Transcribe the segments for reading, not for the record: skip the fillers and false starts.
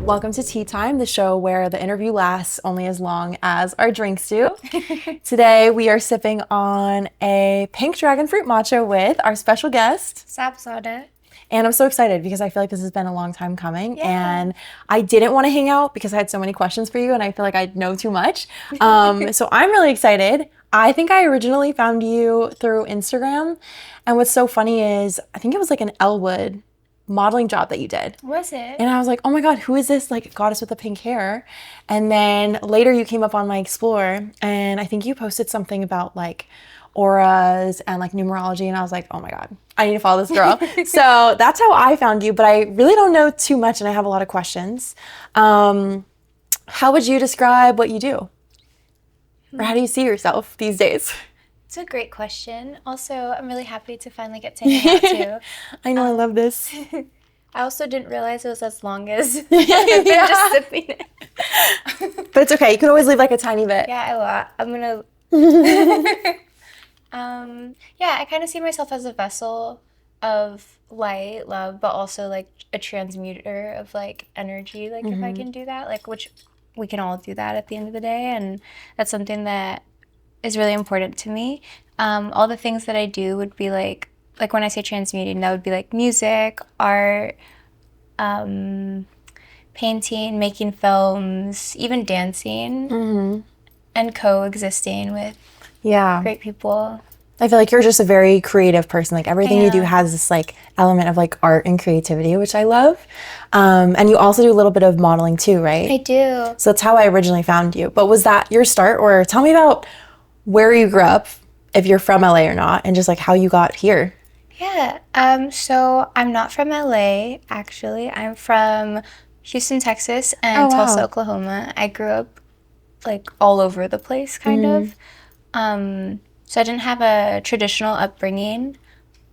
Welcome to Tea Time, the show where the interview lasts only as long as our drinks do. Today we are sipping on a pink dragon fruit matcha with our special guest, Zada. And I'm so excited because I feel like this has been a long time coming. Yeah. And I didn't want to hang out because I had so many questions for you and I feel like I know too much. So I'm really excited. I think I originally found you through Instagram. And what's so funny is I think it was like an Elwood modeling job that you did. Was it? And I was like, oh my God, who is this like goddess with the pink hair? And then later you came up on my Explore and I think you posted something about like auras and like numerology. And I was like, oh my God, I need to follow this girl. So that's how I found you, but I really don't know too much and I have a lot of questions. How would you describe what you do? Or how do you see yourself these days? It's a great question. Also, I'm really happy to finally get to hang out too. I know, I love this. I also didn't realize it was as long as just sipping it. But it's okay. You can always leave like a tiny bit. Yeah, I will. I'm gonna. Yeah, I kind of see myself as a vessel of light, love, but also like a transmuter of like energy. Like if I can do that, like which we can all do that at the end of the day, and that's something that is really important to me. All the things that I do would be like when I say transmuting, that would be like music, art, painting, making films, even dancing, and coexisting with great people. I feel like you're just a very creative person. Like everything you do has this like element of like art and creativity, which I love. And you also do a little bit of modeling too, right? I do. So that's how I originally found you. But was that your start, or tell me about where you grew up, if you're from LA or not, and just like how you got here? Yeah, so I'm not from LA, actually. I'm from Houston, Texas, and Tulsa, Oklahoma. I grew up like all over the place, kind of. So I didn't have a traditional upbringing,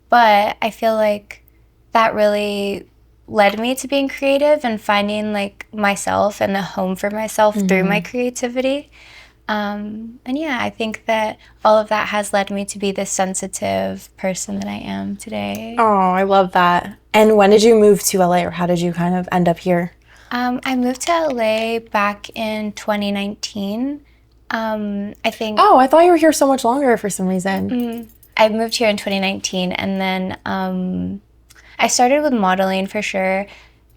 but I feel like that really led me to being creative and finding like myself and a home for myself through my creativity. And yeah, I think that all of that has led me to be this sensitive person that I am today. Oh, I love that. And when did you move to LA, or how did you kind of end up here? I moved to LA back in 2019. I think... Oh, I thought you were here so much longer for some reason. I moved here in 2019, and then I started with modeling for sure.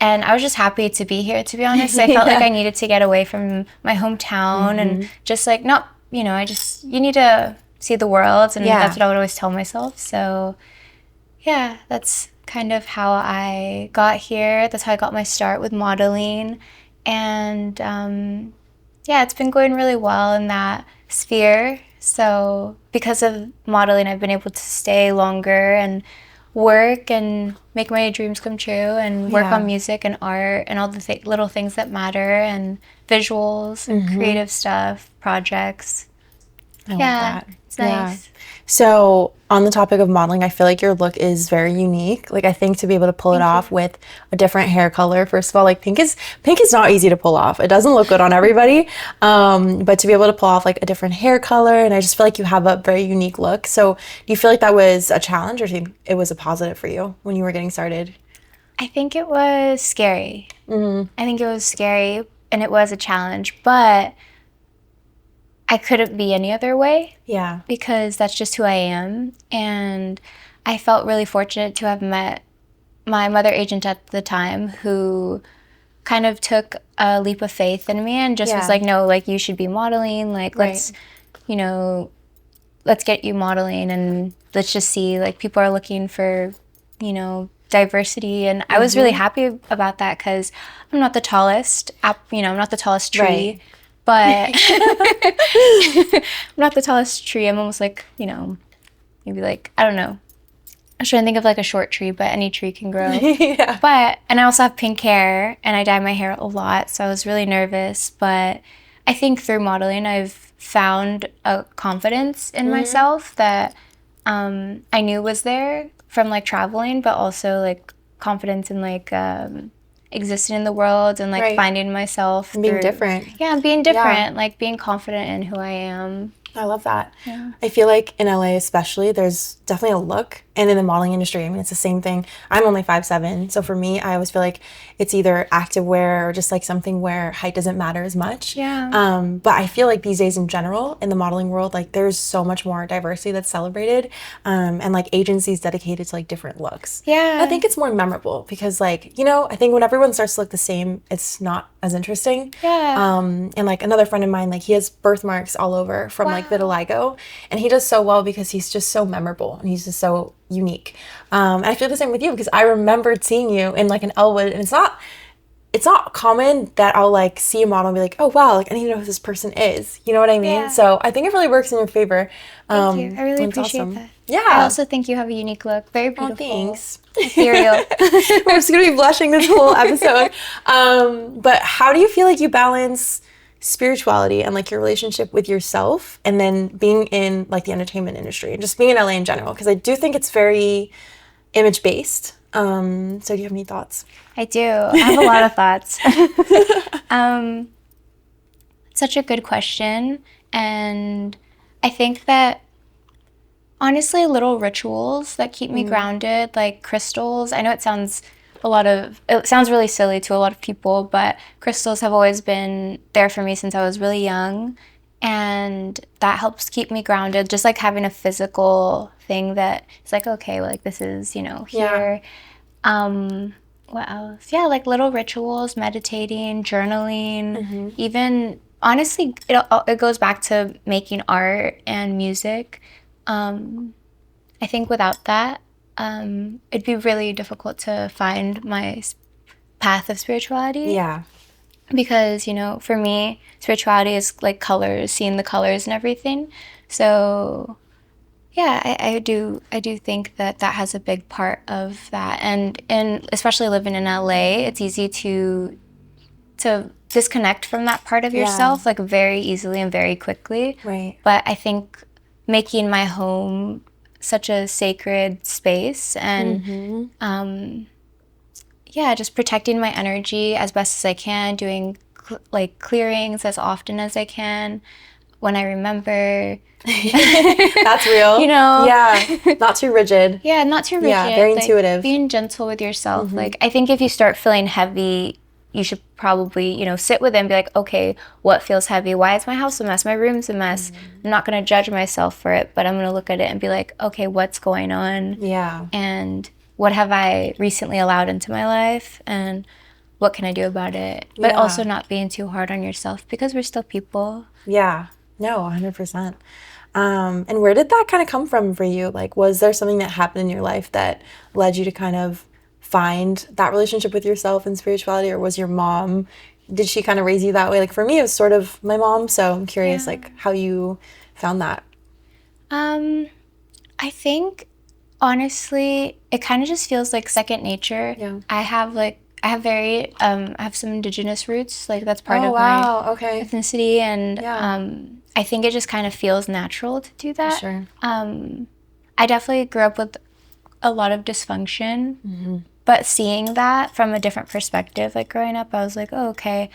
And I was just happy to be here, to be honest. I felt like I needed to get away from my hometown and just like, you need to see the world. And that's what I would always tell myself. So yeah, that's kind of how I got here. That's how I got my start with modeling. And yeah, it's been going really well in that sphere. So because of modeling, I've been able to stay longer and work and make my dreams come true and work on music and art and all the little things that matter and visuals and creative stuff, projects. I love that. It's nice. So on the topic of modeling, I feel like your look is very unique. Like I think to be able to pull it off with a different hair color, first of all, like pink is not easy to pull off. It doesn't look good on everybody. But to be able to pull off like a different hair color, and I just feel like you have a very unique look. So do you feel like that was a challenge, or do you think it was a positive for you when you were getting started? I think it was scary. I think it was scary and it was a challenge, but I couldn't be any other way. Yeah. Because that's just who I am. And I felt really fortunate to have met my mother agent at the time, who kind of took a leap of faith in me and just was like, no, like you should be modeling. Like let's get you modeling and let's just see, like people are looking for, diversity. And I was really happy about that because I'm not the tallest, I'm not the tallest tree. But I'm not the tallest tree. I'm almost like, maybe like, I don't know. I'm trying to think of like a short tree, but any tree can grow. And I also have pink hair and I dye my hair a lot. So I was really nervous. But I think through modeling, I've found a confidence in myself that I knew was there from like traveling, but also like confidence in like existing in the world and like finding myself and being different. Yeah, being different, like being confident in who I am. I love that. Yeah. I feel like in LA especially, there's definitely a look And in the modeling industry, I mean, it's the same thing. I'm only 5'7", so for me, I always feel like it's either activewear or just like something where height doesn't matter as much. Yeah. But I feel like these days in general, in the modeling world, like there's so much more diversity that's celebrated, and like agencies dedicated to like different looks. Yeah. I think it's more memorable because like, you know, I think when everyone starts to look the same, it's not as interesting. Yeah. And like another friend of mine, like he has birthmarks all over from like vitiligo, and he does so well because he's just so memorable and he's just so unique. And I feel the same with you because I remembered seeing you in like an Elwood, and it's not common that I'll like see a model and be like, oh wow, like I need to know who this person is. You know what I mean? Yeah. So I think it really works in your favor. Thank you. I really and it's appreciate awesome. that. Yeah. I also think you have a unique look. Very beautiful. Oh, thanks. Ethereal. I'm just gonna be blushing this whole episode. But how do you feel like you balance spirituality and like your relationship with yourself, and then being in like the entertainment industry and just being in LA in general? Because I do think it's very image based. So do you have any thoughts? I do. I have a lot of thoughts. Such a good question. And I think that honestly, little rituals that keep me grounded, like crystals. I know it sounds really silly to a lot of people, but crystals have always been there for me since I was really young. And that helps keep me grounded, just like having a physical thing that it's like, okay, well, like this is, you know, here. What else? Yeah, like little rituals, meditating, journaling, even honestly, it goes back to making art and music. I think without that, it'd be really difficult to find my path of spirituality. Yeah. Because, you know, for me, spirituality is like colors, seeing the colors and everything. So, yeah, I do think that has a big part of that. And especially living in LA, it's easy to disconnect from that part of yourself, like very easily and very quickly. Right. But I think making my home such a sacred space and just protecting my energy as best as I can, doing like clearings as often as I can when I remember. That's real. You know? Yeah. Not too rigid. Yeah, not too rigid. Yeah, very like, intuitive. Being gentle with yourself. Like, I think if you start feeling heavy, you should probably, you know, sit with it and be like, okay, what feels heavy? Why is my house a mess? My room's a mess. I'm not going to judge myself for it, but I'm going to look at it and be like, okay, what's going on? Yeah. And what have I recently allowed into my life? And what can I do about it? But also not being too hard on yourself because we're still people. Yeah. No, 100%. And where did that kind of come from for you? Like, was there something that happened in your life that led you to kind of find that relationship with yourself and spirituality, or was your mom, did she kind of raise you that way? Like for me, it was sort of my mom, so I'm curious like how you found that. I think honestly, it kind of just feels like second nature. Yeah. I have some indigenous roots, like that's part of my ethnicity, and I think it just kind of feels natural to do that. Sure. I definitely grew up with a lot of dysfunction, but seeing that from a different perspective, like growing up, I was like, oh, okay,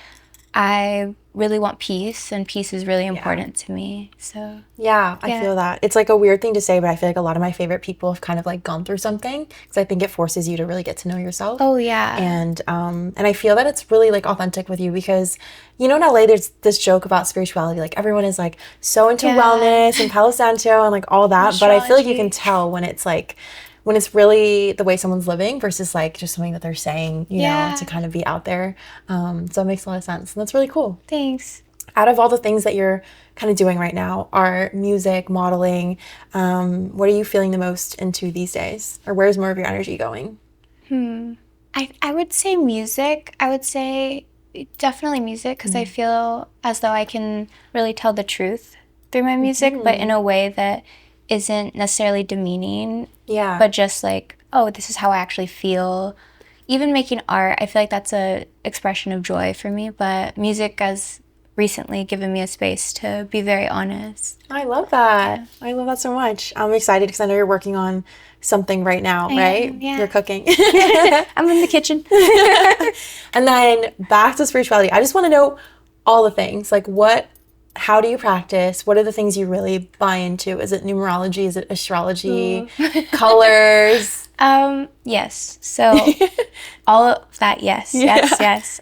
I really want peace, and peace is really important to me. So I feel that. It's like a weird thing to say, but I feel like a lot of my favorite people have kind of like gone through something, because I think it forces you to really get to know yourself. Oh yeah. And I feel that it's really like authentic with you, because you know in LA there's this joke about spirituality, like everyone is like so into wellness and Palo Santo and like all that, but I feel like you can tell when it's like when it's really the way someone's living versus like just something that they're saying, you know, to kind of be out there. So it makes a lot of sense. And that's really cool. Thanks. Out of all the things that you're kind of doing right now, art, music, modeling, what are you feeling the most into these days? Or where's more of your energy going? I would say music. I would say definitely music, because I feel as though I can really tell the truth through my music, but in a way that isn't necessarily demeaning, but just like, oh, this is how I actually feel. Even making art, I feel like that's a expression of joy for me, but music has recently given me a space to be very honest. I love that. I love that so much. I'm excited because I know you're working on something right now, right? You're cooking. I'm in the kitchen. And then back to spirituality. I just want to know all the things. Like what how do you practice? What are the things you really buy into? Is it numerology? Is it astrology? Colors? Yes. So all of that, yes, yes, Yeah. yes.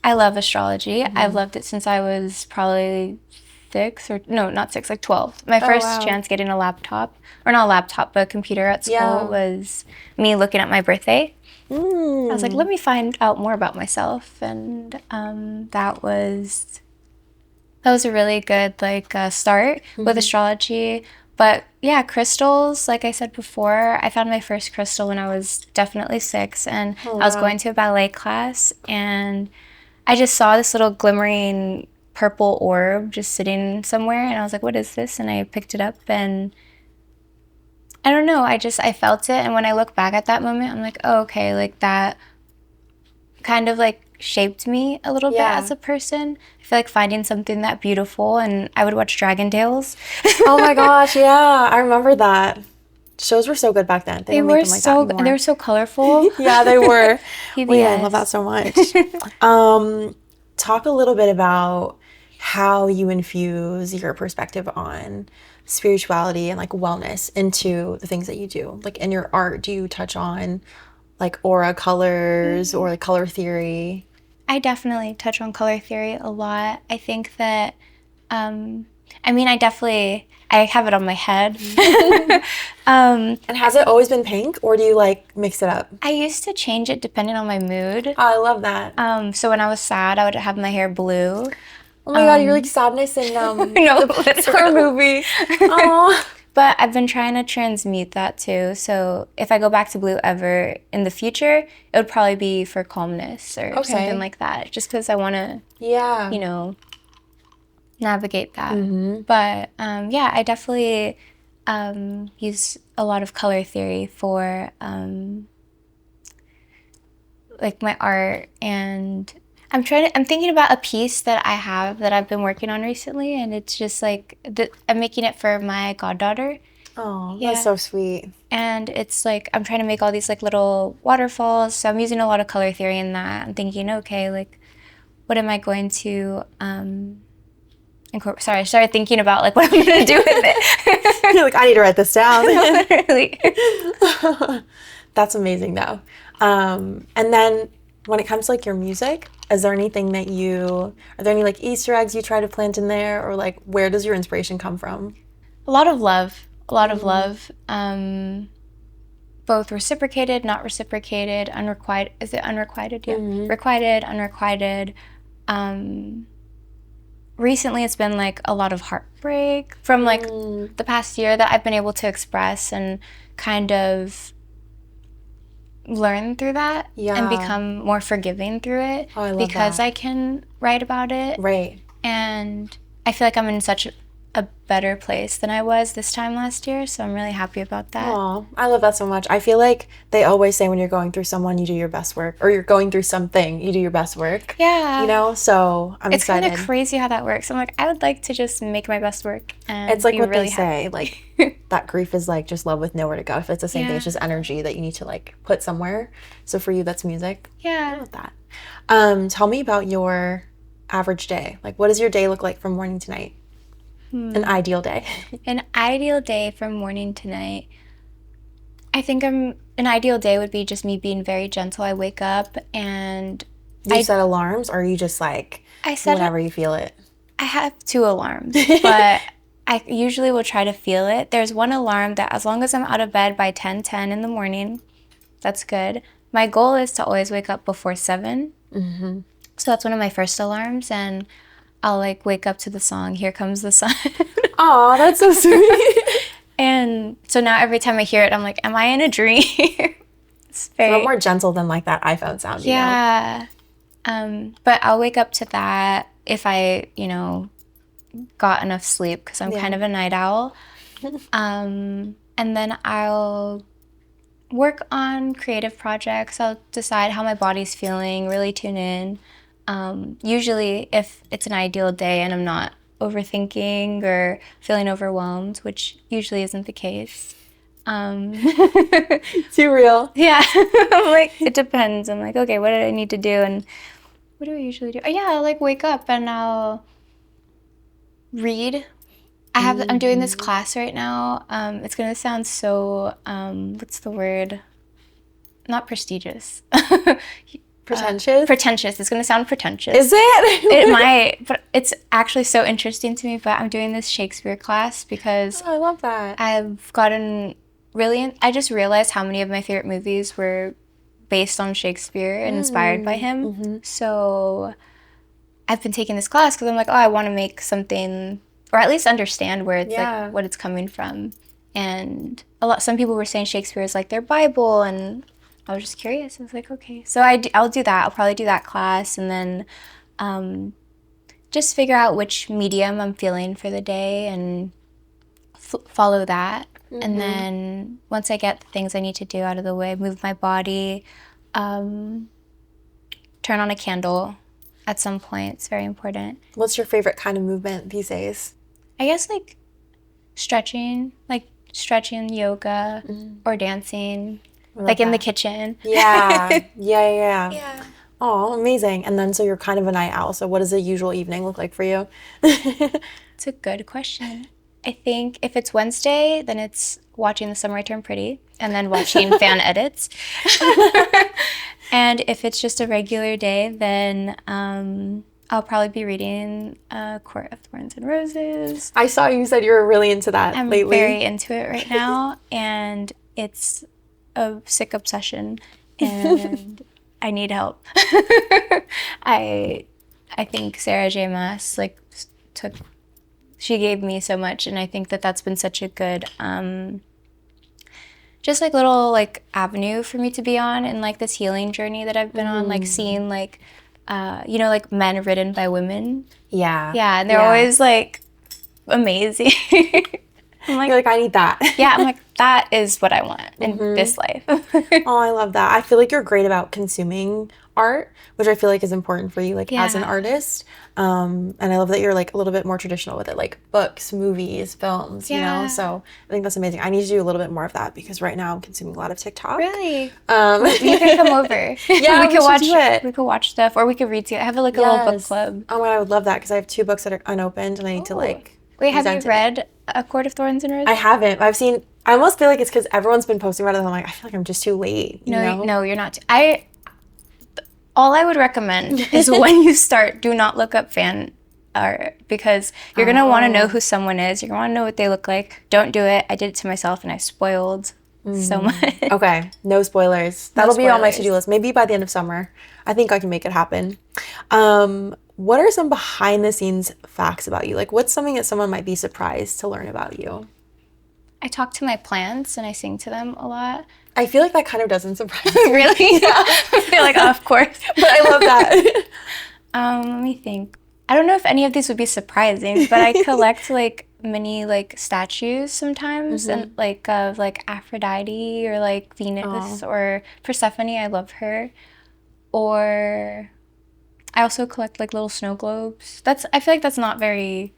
I love astrology. I've loved it since I was probably 6 or no, not 6, like 12. My Oh, first wow. chance getting a laptop, or not a laptop, but a computer at school Yeah. was me looking at my birthday. I was like, Mm. let me find out more about myself, and that was a really good like start with astrology. But yeah, crystals, like I said before, I found my first crystal when I was definitely 6, and Oh, I was wow. going to a ballet class, and I just saw this little glimmering purple orb just sitting somewhere, and I was like, what is this? And I picked it up, and I don't know, I felt it, and when I look back at that moment, I'm like, oh, okay, like that kind of like shaped me a little bit Yeah. as a person. I feel like finding something that beautiful, and I would watch Dragon Tales. Oh my gosh, yeah. I remember that. Shows were so good back then. They don't make them like that They anymore. were so colorful. Yeah, they were. Oh yeah, I love that PBS. so much. Talk a little bit about how you infuse your perspective on spirituality and like wellness into the things that you do. Like in your art, do you touch on like aura colors or like color theory? I definitely touch on color theory a lot. I think that I mean, I have it on my head. And has it always been pink or do you like mix it up? I used to change it depending on my mood. Oh, I love that. So when I was sad, I would have my hair blue. Oh my God, you're like sadness in No, the that's Pixar real. movie. Oh. But I've been trying to transmute that too. So if I go back to blue ever in the future, it would probably be for calmness or Okay. something like that. Just because I want to, Yeah. navigate that. But yeah, I definitely use a lot of color theory for like my art, and I'm thinking about a piece that I have that I've been working on recently, and it's just like I'm making it for my goddaughter. Oh, Yeah. that's so sweet. And it's like I'm trying to make all these like little waterfalls, so I'm using a lot of color theory in that. I'm thinking, okay, like what am I going to incorporate? Sorry, I started thinking about like what I'm gonna do with it. You're like, I need to write this down. Literally. That's amazing though. And then when it comes to like your music, is there anything that are there any like Easter eggs you try to plant in there or like where does your inspiration come from? A lot of love. A lot of love. Both reciprocated, not reciprocated, unrequited. Is it unrequited? Yeah. Requited, unrequited. Recently, it's been like a lot of heartbreak from like the past year that I've been able to express and kind of learn through that and Yeah. become more forgiving through it Oh, I love because that. I can write about it. Right. And I feel like I'm in such a better place than I was this time last year, so I'm really happy about that. Oh, I love that so much. I feel like they always say when you're going through someone, you do your best work, or you're going through something, you do your best work. Yeah. You know, so I'm It's kind excited. of crazy how that works. I'm like, I would like to just make my best work and It's like be what really they say, like that grief is like just love with nowhere to go. If it's the same thing, it's Yeah. just energy that you need to like put somewhere. So for you, that's music. I Yeah. love that. Tell me about your average day. Like, what does your day look like from morning to night? An ideal day. An ideal day from morning to night. I think an ideal day would be just me being very gentle. I wake up and Do you set alarms, or are you just like I set whenever you feel it? I have 2 alarms, but I usually will try to feel it. There's one alarm that as long as I'm out of bed by 10:10 in the morning, that's good. My goal is to always wake up before 7. So that's one of my first alarms, and I'll like wake up to the song "Here Comes the Sun." Aw, that's so sweet. And so now every time I hear it, I'm like, am I in a dream? It's A very little more gentle than like that iPhone sound, you know? yeah. But I'll wake up to that if I, got enough sleep because I'm kind of a night owl. And then I'll work on creative projects. I'll decide how my body's feeling, really tune in. Usually, if it's an ideal day and I'm not overthinking or feeling overwhelmed, which usually isn't the case. Too real. Yeah, I'm like, it depends. I'm like, okay, what do I need to do? And what do I usually do? Oh, yeah, I'll like wake up and I'll read. I'm doing this class right now. It's gonna sound so what's the word? Not prestigious. Pretentious? Pretentious. It's gonna sound pretentious. Is it? It might, but it's actually so interesting to me. But I'm doing this Shakespeare class because I love that. I've gotten really. I just realized how many of my favorite movies were based on Shakespeare and inspired by him. So I've been taking this class because I'm like, oh, I want to make something, or at least understand where it's like what it's coming from. And some people were saying Shakespeare is like their Bible, and I was just curious. I was like, okay. So I'll do that. I'll probably do that class, and then just figure out which medium I'm feeling for the day and follow that. And then once I get the things I need to do out of the way, move my body, turn on a candle at some point. It's very important. What's your favorite kind of movement these days? I guess like stretching yoga, or dancing, like in the kitchen. Yeah. Oh, amazing. And then so you're kind of a night owl. So what does a usual evening look like for you? It's a good question. I think if it's Wednesday, then it's watching The Summer I Turned Pretty and then watching fan edits. And if it's just a regular day, then I'll probably be reading Court of Thorns and Roses. I saw you said you were really into that lately. I'm very into it right now, and it's a sick obsession, and I need help. I think Sarah J. Maas she gave me so much, and I think that's been such a good just like little like avenue for me to be on, and like this healing journey that I've been on, like seeing like like men written by women. Yeah, and they're always like amazing. I'm like, you're like, I need that. Yeah, I'm like, that is what I want in this life. Oh, I love that. I feel like you're great about consuming art, which I feel like is important for you, like as an artist. And I love that you're like a little bit more traditional with it, like books, movies, films, you know? So I think that's amazing. I need to do a little bit more of that because right now I'm consuming a lot of TikTok. Really? You can come over. Yeah, we could watch stuff, or we can read together. I have like a little book club. Oh my God, I would love that because I have 2 books that are unopened and I need to like. Wait, have you read A Court of Thorns and Roses? I haven't. I almost feel like it's because everyone's been posting about it and I'm like, I feel like I'm just too late. No, you're not. All I would recommend is when you start, do not look up fan art because you're going to want to know who someone is. You're going to want to know what they look like. Don't do it. I did it to myself and I spoiled so much. Okay, no spoilers. That'll be on my to-do list. Maybe by the end of summer. I think I can make it happen. What are some behind the scenes facts about you? Like what's something that someone might be surprised to learn about you? I talk to my plants and I sing to them a lot. I feel like that kind of doesn't surprise me. Really? Yeah. I feel like, of course. But I love that. Let me think. I don't know if any of these would be surprising, but I collect like mini like statues sometimes, and like of like Aphrodite or like Venus or Persephone. I love her. Or I also collect like little snow globes. I feel like that's not very.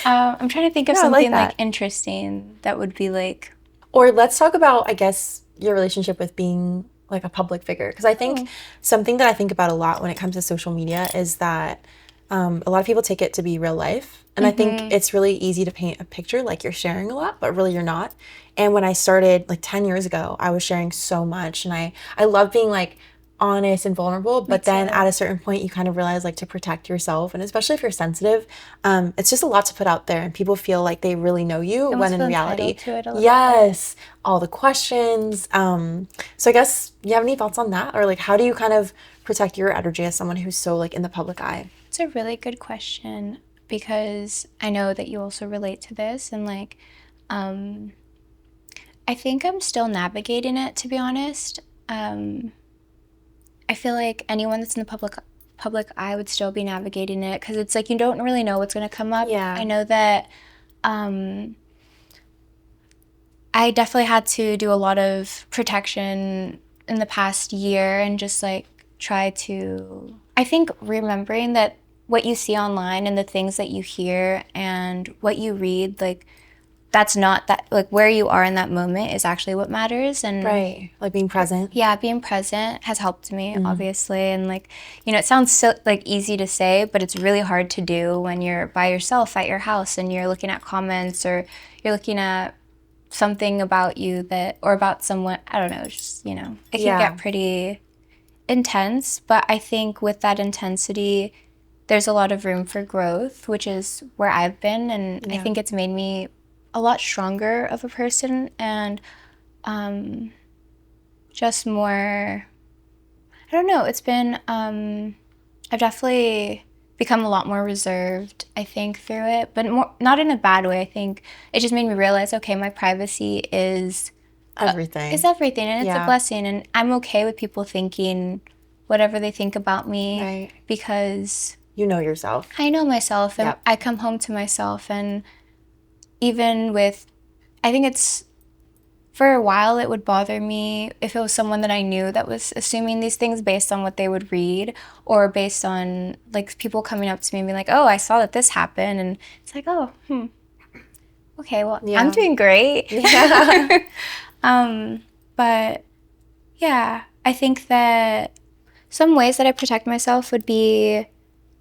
I'm trying to think of something like interesting that would be like. Or let's talk about, I guess, your relationship with being like a public figure. Because I think something that I think about a lot when it comes to social media is that a lot of people take it to be real life. And I think it's really easy to paint a picture like you're sharing a lot, but really you're not. And when I started like 10 years ago, I was sharing so much. And I love being like honest and vulnerable, but then at a certain point you kind of realize like to protect yourself, and especially if you're sensitive, it's just a lot to put out there and people feel like they really know you when in reality all the questions. So I guess you have any thoughts on that, or like how do you kind of protect your energy as someone who's so like in the public eye? It's a really good question because I know that you also relate to this, and like I think I'm still navigating it, to be honest. I feel like anyone that's in the public eye would still be navigating it because it's like you don't really know what's going to come up. Yeah. I know that I definitely had to do a lot of protection in the past year and just like try to, I think remembering that what you see online and the things that you hear and what you read, like that's not that, like, where you are in that moment is actually what matters. And Right. Like being present. yeah, being present has helped me, obviously. And like, it sounds so like easy to say, but it's really hard to do when you're by yourself at your house and you're looking at comments, or you're looking at something about you that, or about someone, I don't know, just, it can get pretty intense. But I think with that intensity, there's a lot of room for growth, which is where I've been. And I think it's made me a lot stronger of a person, and just more, I don't know, it's been, I've definitely become a lot more reserved, I think, through it, but not in a bad way. I think it just made me realize, okay, my privacy is everything. It's everything, and it's a blessing, and I'm okay with people thinking whatever they think about me, because you know yourself. I know myself, and I come home to myself. And even with, I think it's, for a while it would bother me if it was someone that I knew that was assuming these things based on what they would read, or based on like people coming up to me and being like, oh, I saw that this happened, and it's like, oh, okay, well, I'm doing great. But yeah, I think that some ways that I protect myself would be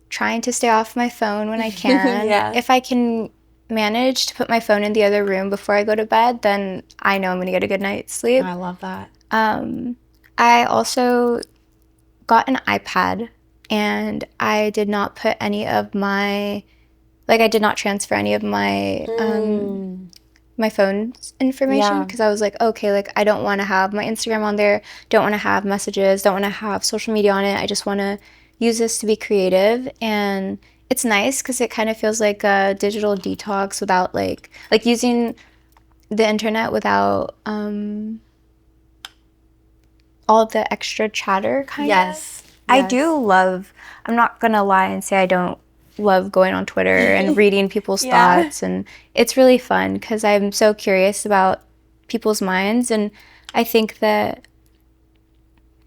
trying to stay off my phone when I can. If I can manage to put my phone in the other room before I go to bed, then I know I'm going to get a good night's sleep. I love that. I also got an iPad, and I did not put any of my, like, I did not transfer any of my my phone's information, because I was like, okay, like, I don't want to have my Instagram on there, don't want to have messages, don't want to have social media on it. I just want to use this to be creative. And it's nice because it kind of feels like a digital detox without like using the internet without all the extra chatter kind of. I do love, I'm not gonna lie and say I don't love going on Twitter and reading people's thoughts, and it's really fun because I'm so curious about people's minds, and I think that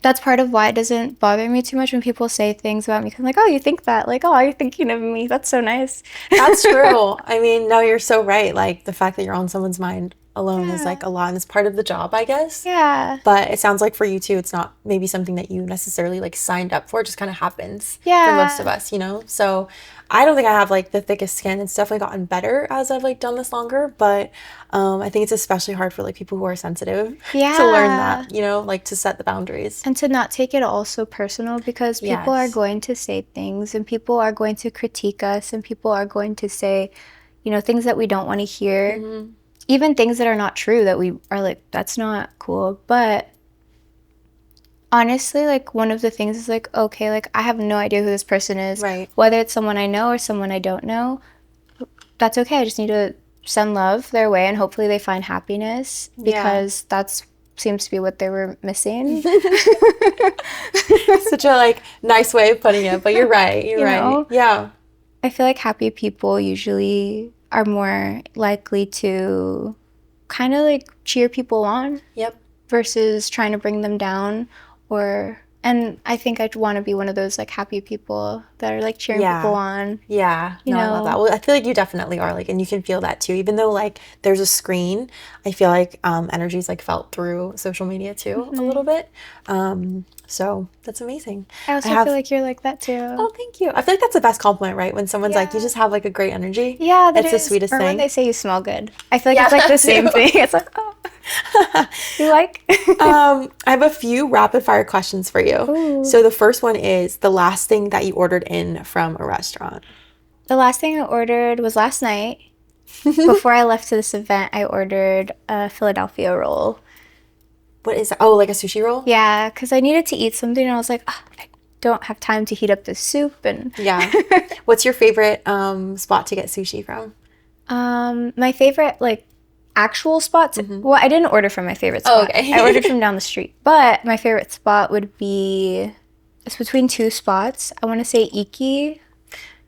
that's part of why it doesn't bother me too much when people say things about me. Cause I'm like, oh, you think that? Like, oh, you're thinking of me. That's so nice. That's true. I mean, no, you're so right. Like, the fact that you're on someone's mind alone is like a lot, and it's part of the job, I guess. Yeah. But it sounds like for you too, it's not maybe something that you necessarily like signed up for. It just kind of happens for most of us, So I don't think I have like the thickest skin. It's definitely gotten better as I've like done this longer, but I think it's especially hard for like people who are sensitive to learn that, like to set the boundaries. And to not take it all so personal, because people are going to say things, and people are going to critique us, and people are going to say, things that we don't want to hear. Even things that are not true, that we are like, that's not cool. But honestly, like, one of the things is like, okay, like, I have no idea who this person is. Right. Whether it's someone I know or someone I don't know, that's okay. I just need to send love their way, and hopefully they find happiness, because that's seems to be what they were missing. Such a like nice way of putting it, but you're right. You're right. Yeah. I feel like happy people usually are more likely to kind of like cheer people on. Yep. Versus trying to bring them down, and I think I'd want to be one of those like happy people that are like cheering people on. Yeah. No, I love that. Well, I feel like you definitely are, like, and you can feel that too. Even though like there's a screen, I feel like energy is like felt through social media too a little bit. So that's amazing. I also feel like you're like that too. Oh, thank you. I feel like that's the best compliment, right? When someone's like, you just have like a great energy. Yeah, that's the sweetest thing. Or when they say you smell good. I feel like it's like the same thing. It's like, oh, you like? I have a few rapid fire questions for you. Ooh. So the first one is the last thing that you ordered in from a restaurant. The last thing I ordered was last night. Before I left to this event, I ordered a Philadelphia roll. What is that? Oh, like a sushi roll? Yeah, because I needed to eat something, and I was like, oh, I don't have time to heat up the soup. And yeah. What's your favorite spot to get sushi from? My favorite, like, actual spots? Well, I didn't order from my favorite spot. Oh, okay. I ordered from down the street. But my favorite spot would be, it's between two spots. I want to say Iki.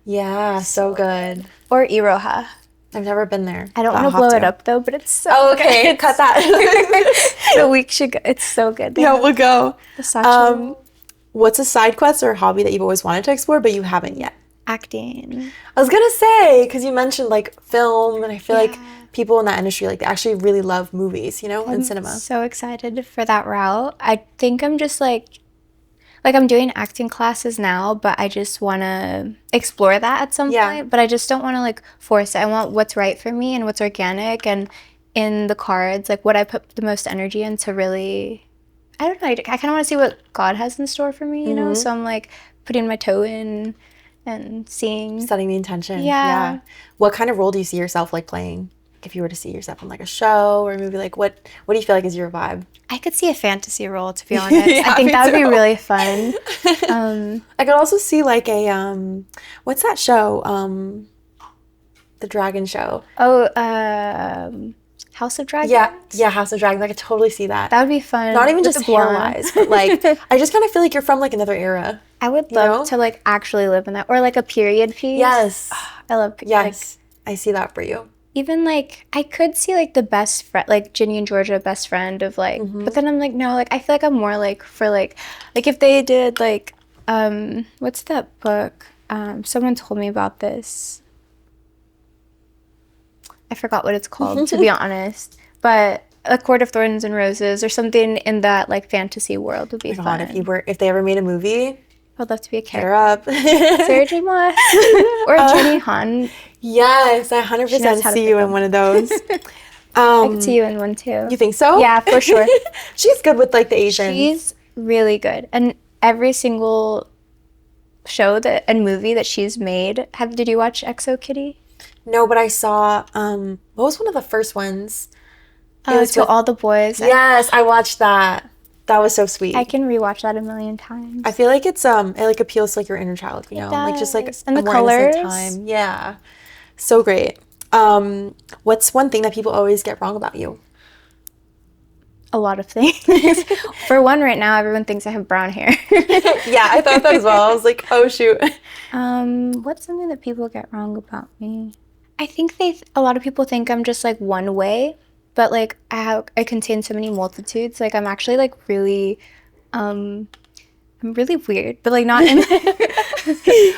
Yeah, so good. Or Iroha. I've never been there. I don't want to blow it up though, but it's so Oh, okay. good. Cut that. The week should go. It's so good. Yeah, we'll go. The sashimi. What's a side quest or hobby that you've always wanted to explore but you haven't yet? Acting. I was gonna say, because you mentioned like film, and I feel like Yeah. people in that industry, like they actually really love movies, you know, and I'm cinema. so excited for that route. I think I'm just like I'm doing acting classes now, but I just want to explore that at some Yeah. point. But I just don't want to like force it. I want what's right for me and what's organic and in the cards, like what I put the most energy into really. I don't know. I kind of want to see what God has in store for me, you know? So I'm like putting my toe in and seeing. Setting the intention. Yeah. What kind of role do you see yourself like playing? If you were to see yourself in like a show or a movie, like what do you feel like is your vibe? I could see a fantasy role, to be honest. Yeah, I think me that would be too. really fun. I could also see like a what's that show? The dragon show. Oh, House of Dragons? Yeah, House of Dragons. I could totally see that. That would be fun. Not even with just the blonde. hair-wise, but like I just kind of feel like you're from like another era. I would You love know? to like actually live in that, or like a period piece. Yes. I love Yes. I see that for you. even like I could see like the best friend, like Ginny and Georgia, best friend of like. But then I'm like, no, like I feel like I'm more like for like if they did like what's that book? Someone told me about this. I forgot what it's called, to be honest. But A Court of Thorns and Roses or something in that like fantasy world would be fun. God, if they ever made a movie, I'd love to be a hit character. her up. Sarah J. Maas or Jenny Han. Yes, I knows 100% how to see pick you in them. one of those. I could see you in one too. You think so? Yeah, for sure. She's good with like the Asians. She's really good, and every single show and movie that she's made. Did you watch Exo Kitty? No, but I saw what was one of the first ones? It was To with- All the Boys. Yes, I watched that. That was so sweet. I can rewatch that a million times. I feel like it like appeals to like your inner child, you know, like just like does. And a the more innocent colors. time. Yeah, so great. What's one thing that people always get wrong about you? A lot of things. For one, right now, everyone thinks I have brown hair. Yeah, I thought that as well. I was like, oh shoot. What's something that people get wrong about me? I think a lot of people think I'm just like one way, but like I contain so many multitudes. Like I'm actually like really, I'm really weird, but like not in.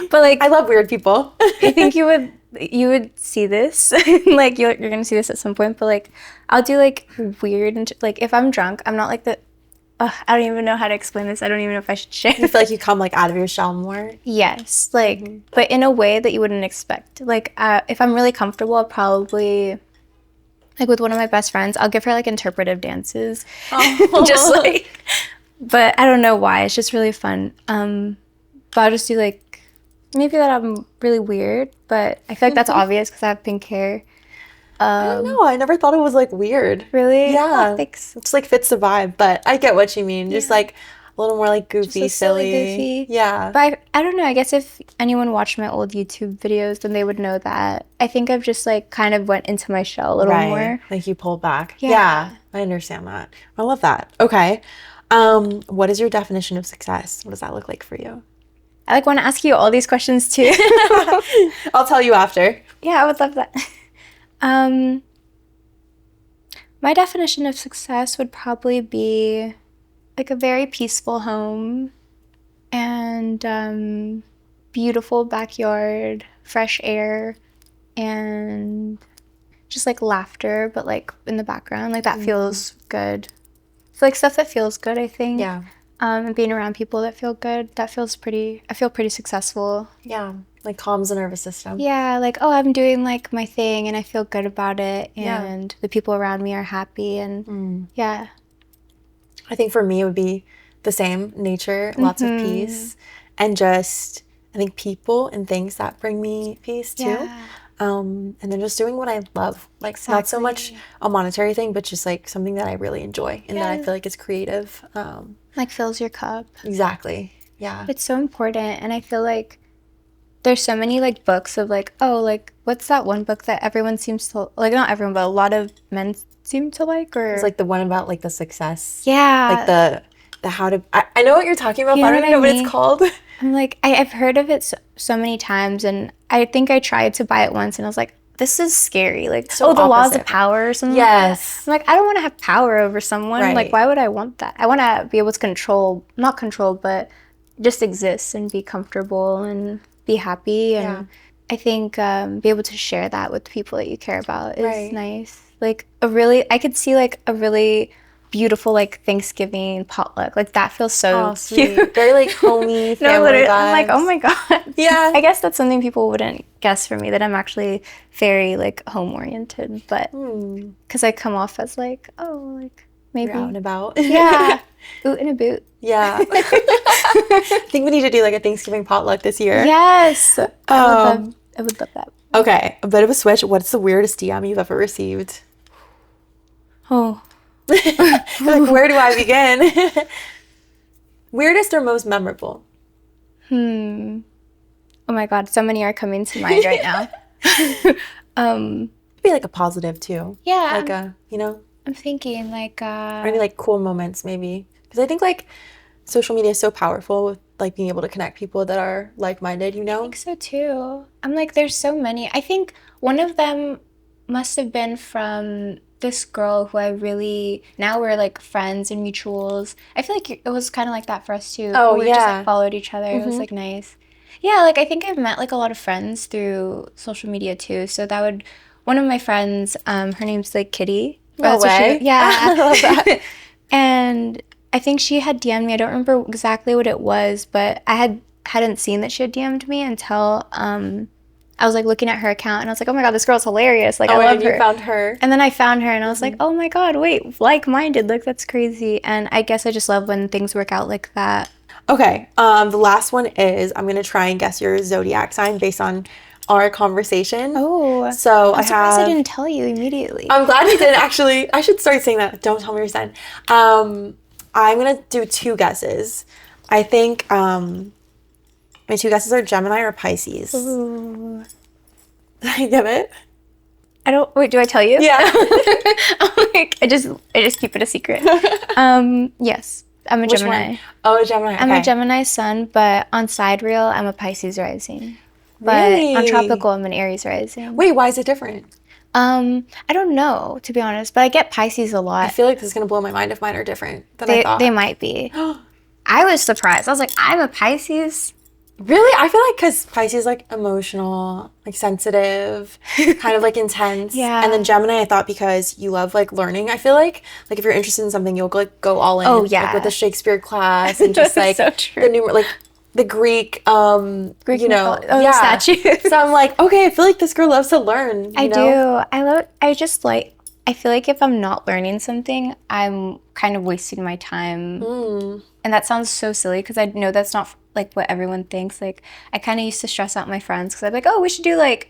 But like I love weird people. I think you would see this. Like you're gonna see this at some point. But like I'll do like weird and like if I'm drunk, I'm not like the. I don't even know how to explain this. I don't even know if I should share. You feel like you come like out of your shell more. Yes, like, but in a way that you wouldn't expect. Like, if I'm really comfortable, I'll probably, like, with one of my best friends, I'll give her like interpretive dances, just like. But I don't know why. It's just really fun. But I'll just do like, maybe that I'm really weird, but I feel like that's obvious because I have pink hair. I don't know. I never thought it was like weird. Really? Yeah. Oh, thanks. It just like fits the vibe, but I get what you mean. Just like a little more like goofy, Just silly, silly. goofy. Yeah. But I don't know. I guess if anyone watched my old YouTube videos, then they would know that. I think I've just like kind of went into my shell a little more. Like you pulled back. Yeah. Yeah. I understand that. I love that. Okay. What is your definition of success? What does that look like for you? I like want to ask you all these questions too. I'll tell you after. Yeah, I would love that. My definition of success would probably be like a very peaceful home and beautiful backyard, fresh air, and just like laughter, but like in the background. Like that feels good. So like stuff that feels good, I think. Yeah. And being around people that feel good, I feel pretty successful. Yeah. Like calms the nervous system. Yeah, like, oh, I'm doing like my thing and I feel good about it Yeah. and the people around me are happy and yeah. I think for me it would be the same nature, lots of peace, and just I think people and things that bring me peace too. Yeah. And then just doing what I love, like not so much a monetary thing, but just like something that I really enjoy and that I feel like is creative. Like fills your cup. Exactly. Yeah. It's so important and I feel like there's so many like books of like, oh, like what's that one book that everyone seems to like, not everyone, but a lot of men seem to like, or It's like the one about like the success. yeah, Like the how to I know what you're talking about, You but I know don't even know what I what mean? it's called. I'm like I've heard of it so many times and I think I tried to buy it once and I was like, this is scary. Like, So the laws opposite. of power or something. Yes. Like that. I'm like, I don't want to have power over someone. Right. Like, why would I want that? I want to be able to not control, but just exist and be comfortable and be happy, and Yeah. I think be able to share that with people that you care about is Right. nice. Like I could see like a really beautiful like Thanksgiving potluck. Like that feels so Oh, sweet. cute. Very like homey family No, literally, vibes. I'm like, oh my God. Yeah. I guess that's something people wouldn't guess for me, that I'm actually very like home oriented, but because I come off as like, oh, like maybe. You're out and about. Yeah. Boot in a boot. Yeah. I think we need to do like a Thanksgiving potluck this year. Yes. I would love that. Okay, a bit of a switch. What's the weirdest DM you've ever received? Oh. Like, where do I begin? Weirdest or most memorable? Oh my God, so many are coming to mind right now. Be like a positive too. Yeah. Like a, I'm thinking like or any like cool moments maybe. Because I think like social media is so powerful with like being able to connect people that are like-minded, I think so too. I'm like, there's so many. I think one of them must have been from this girl who now we're like friends and mutuals. I feel like it was kind of like that for us too. Oh, We just yeah. like followed each other. It was like nice. Yeah, like I think I've met like a lot of friends through social media too. So one of my friends, her name's like Kitty. No way. Yeah. I love that. And I think she had DM'd me. I don't remember exactly what it was, but I hadn't seen that she had DM'd me until I was like looking at her account, and I was like, oh my God, this girl's hilarious. Like, I love her. You found her. And then I found her, and I was like, oh my God, wait, like-minded. Like, that's crazy. And I guess I just love when things work out like that. Okay, the last one is, I'm going to try and guess your zodiac sign based on our conversation. Oh. So I'm surprised I didn't tell you immediately. I'm glad you did, actually. I should start saying that. Don't tell me your sign. I'm going to do two guesses. I think my two guesses are Gemini or Pisces. Ooh. Did I get it? Wait, do I tell you? Yeah. I'm like, I just keep it a secret. Yes, I'm a Which Gemini. one? Oh, a Gemini. I'm a Okay. Gemini sun, but on sidereal, I'm a Pisces rising. But Really? on tropical, I'm an Aries rising. Wait, why is it different? I don't know, to be honest, but I get Pisces a I lot. feel like this is going to blow my mind if mine are different than I thought. They might be. I was surprised. I was like, I'm a Pisces. Really? I feel like because Pisces is like emotional, like sensitive, kind of like intense. Yeah. And then Gemini, I thought because you love like learning, I feel like if you're interested in something, you'll like go all in. Oh, yeah. Like with the Shakespeare class and just like so true. the Greek, Greek yeah. the statues. So I'm like, okay, I feel like this girl loves to learn. I do. I feel like if I'm not learning something, I'm kind of wasting my time. And that sounds so silly because I know that's not like what everyone thinks. Like, I kind of used to stress out my friends because I'd be like, oh, we should do like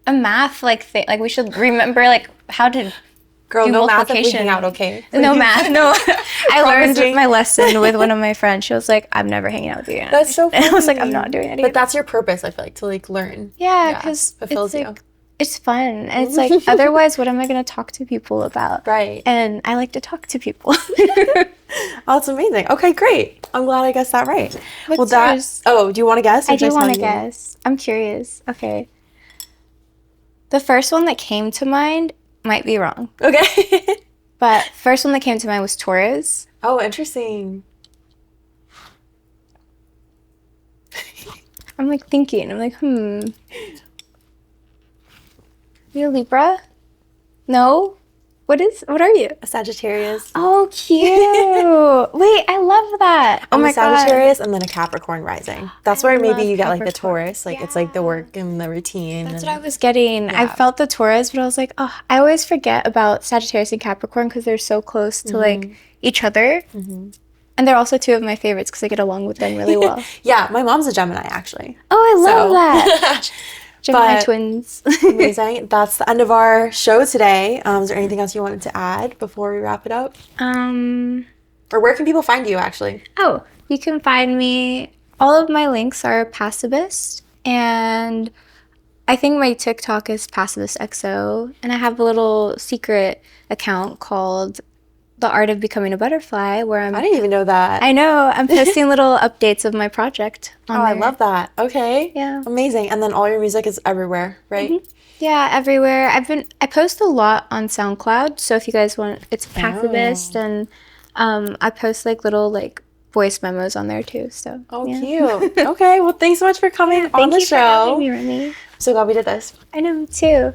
a math like thing. Like, we should remember like how to Girl, do no math if we multiplication. hang out, okay? No math, no. I Promise me. learned my lesson with one of my friends. She was like, I'm never hanging out with you again. That's so funny. And I was like, I'm not doing it again. But that's your purpose, I feel like, to like learn. Yeah, because fulfills it's you. like, it's fun. And it's like, otherwise, what am I going to talk to people about? Right. And I like to talk to people. Oh, that's amazing. Okay, great. I'm glad I guessed that right. What's yours? Oh, do you want to guess? Or I do should want to tell you? guess. I'm curious. Okay. The first one that came to mind might be wrong. Okay. But first one that came to mind was Taurus. Oh, interesting. I'm like thinking. I'm like, You're a Libra? No? What are you? A Sagittarius. Oh, cute. Wait, I love that. Oh I'm my a Sagittarius and then a Capricorn rising. That's where maybe love you get like the Capricorn. Taurus. Like it's like the work and the routine. That's what I was getting. I Yeah. felt the Taurus, but I was like, oh, I always forget about Sagittarius and Capricorn because they're so close to like each other. And they're also two of my favorites because I get along with them really well. Yeah, my mom's a Gemini actually. Oh, I love So- that. Gemini But- twins. Amazing. That's the end of our show today. Is there anything else you wanted to add before we wrap it up? Or where can people find you actually? Oh, you can find me. All of my links are Passivist, and I think my TikTok is PassivistXO, and I have a little secret account called The Art of Becoming a Butterfly, where I didn't even know that. I know, I'm posting little updates of my project on I there. love that. Okay. Yeah. Amazing. And then all your music is everywhere, right? Yeah, everywhere. I post a lot on SoundCloud, so if you guys want, it's Passivist, and I post like little like voice memos on there too. So oh, cute. Okay, well, thanks so much for coming on Thank the you for having show. me, Remy. So glad we did this. I know, me too.